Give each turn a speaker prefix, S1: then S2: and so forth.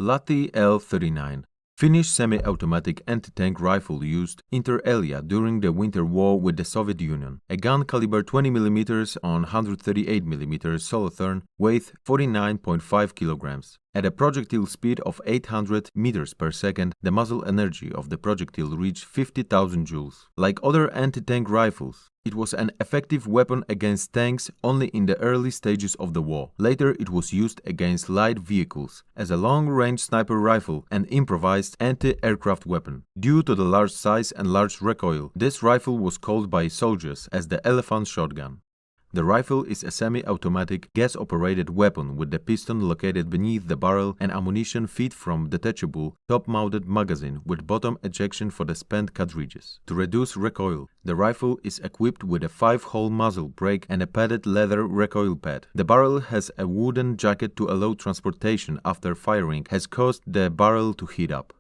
S1: Lahti L-39, Finnish semi-automatic anti-tank rifle used inter alia during the Winter War with the Soviet Union. A gun caliber 20mm on 138mm Solothurn weighs 49.5 kilograms. At a projectile speed of 800 meters per second, the muzzle energy of the projectile reached 50,000 joules. Like other anti-tank rifles, it was an effective weapon against tanks only in the early stages of the war. Later it was used against light vehicles, as a long-range sniper rifle and improvised anti-aircraft weapon. Due to the large size and large recoil, this rifle was called by soldiers as the elephant shotgun. The rifle is a semi-automatic, gas-operated weapon with the piston located beneath the barrel and ammunition feed from detachable, top-mounted magazine with bottom ejection for the spent cartridges. To reduce recoil, the rifle is equipped with a 5-hole muzzle brake and a padded leather recoil pad. The barrel has a wooden jacket to allow transportation after firing has caused the barrel to heat up.